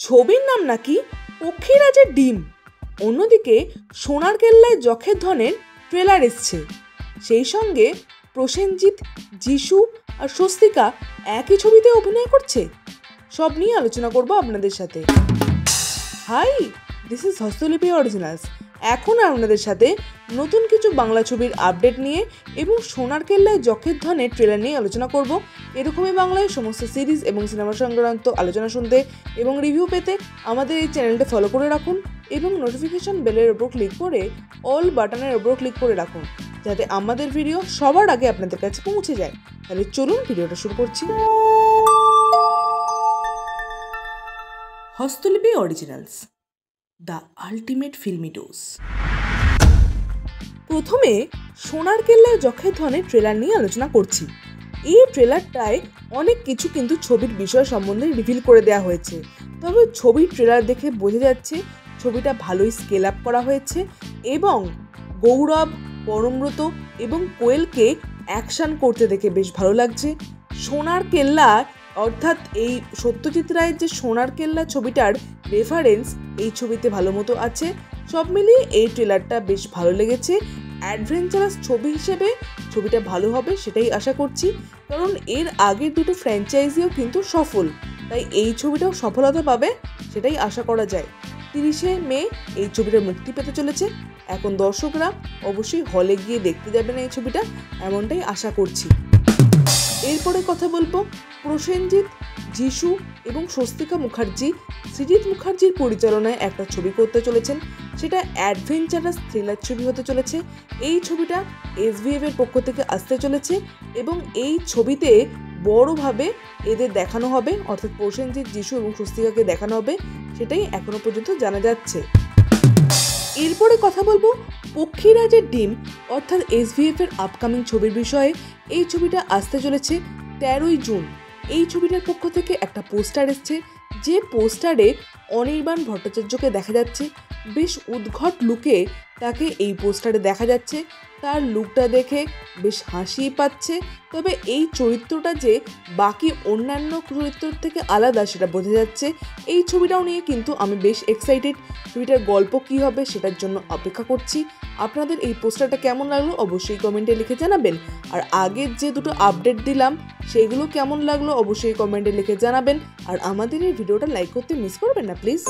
ছবির নাম নাকি পক্ষীরাজের ডিম। অন্যদিকে সোনার কেল্লায় যক্ষের ধনের ট্রেলার এসছে। সেই সঙ্গে প্রসেনজিৎ, যিশু আর স্বস্তিকা একই ছবিতে অভিনয় করছে। সব নিয়ে আলোচনা করব আপনাদের সাথে। Hi, this is Hastolipi originals. এখন আপনাদের সাথে নতুন কিছু বাংলা ছবির আপডেট নিয়ে এবং সোনার কেল্লায় যক্ষের ধনের ট্রেলার নিয়ে আলোচনা করব। এরকমই বাংলায় সমস্ত সিরিজ এবং সিনেমা সংক্রান্ত আলোচনা শুনতে এবং রিভিউ পেতে আমাদের এই চ্যানেলটা ফলো করে রাখুন এবং নোটিফিকেশন বেলের ওপর ক্লিক করে অল বাটনের ওপর ক্লিক করে রাখুন, যাতে আমাদের ভিডিও সবার আগে আপনাদের কাছে পৌঁছে যায়। তাহলে চলুন ভিডিওটা শুরু করছি। Hastolipi originals, the ultimate filmy dose. প্রথমে সোনার কেল্লায় যক্ষের ধনের ট্রেলার নিয়ে আলোচনা করছি। এই ট্রেলারটায় অনেক কিছু কিন্তু ছবির বিষয় সম্বন্ধে রিভিল করে দেওয়া হয়েছে। তবে ছবির ট্রেলার দেখে বোঝা যাচ্ছে ছবিটা ভালোই স্কেল আপ করা হয়েছে এবং গৌরব, পরমব্রত এবং কোয়েলকে অ্যাকশন করতে দেখে বেশ ভালো লাগছে। সোনার কেল্লা অর্থাৎ এই সত্যজিৎ রায়ের যে সোনার কেল্লা ছবিটার রেফারেন্স এই ছবিতে ভালো মতো আছে। সব মিলিয়ে এই ট্রেলারটা বেশ ভালো লেগেছে। অ্যাডভেঞ্চারাস ছবি হিসেবে ছবিটা ভালো হবে সেটাই আশা করছি, কারণ এর আগের দুটো ফ্র্যাঞ্চাইজিও কিন্তু সফল, তাই এই ছবিটাও সফলতা পাবে সেটাই আশা করা যায়। 30শে মে এই ছবিটা মুক্তি পেতে চলেছে। এখন দর্শকরা অবশ্যই হলে গিয়ে দেখতে যাবেন এই ছবিটা, এমনটাই আশা করছি। এরপরে কথা বলবো প্রসেনজিৎ, যিশু এবং স্বস্তিকা মুখার্জি সৃজিত মুখার্জির পরিচালনায় একটা ছবি করতে চলেছেন। সেটা অ্যাডভেঞ্চারাস থ্রিলার ছবি হতে চলেছে। এই ছবিটা SVF এর পক্ষ থেকে আসতে চলেছে এবং এই ছবিতে বড়ভাবে এদের দেখানো হবে, অর্থাৎ প্রসেনজিৎ, যিশু এবং স্বস্তিকাকে দেখানো হবে, সেটাই এখনো পর্যন্ত জানা যাচ্ছে। এরপরে কথা বলবো পক্ষীরাজের ডিম অর্থাৎ SVF এর আপকামিং ছবির বিষয়ে। এই ছবিটা আসতে চলেছে 13ই জুন। এই ছবিটার পক্ষ থেকে একটা পোস্টার এসছে, যে পোস্টারে অনির্বাণ ভট্টাচার্যকে দেখা যাচ্ছে। বেশ উদ্ঘট লুকে তাকে এই পোস্টারে দেখা যাচ্ছে। তার লুকটা দেখে বেশ হাসিই পাচ্ছে, তবে এই চরিত্রটা যে বাকি অন্যান্য চরিত্রের থেকে আলাদা সেটা বোঝা যাচ্ছে। এই ছবিটাও নিয়ে কিন্তু আমি বেশ এক্সাইটেড। ছবিটার গল্প কী হবে সেটার জন্য অপেক্ষা করছি। আপনাদের এই পোস্টারটা কেমন লাগলো অবশ্যই কমেন্টে লিখে জানাবেন। আর আগের যে দুটো আপডেট দিলাম সেগুলো কেমন লাগলো অবশ্যই কমেন্টে লিখে জানাবেন। আর আমাদের এই ভিডিওটা লাইক করতে মিস করবেন না প্লিজ।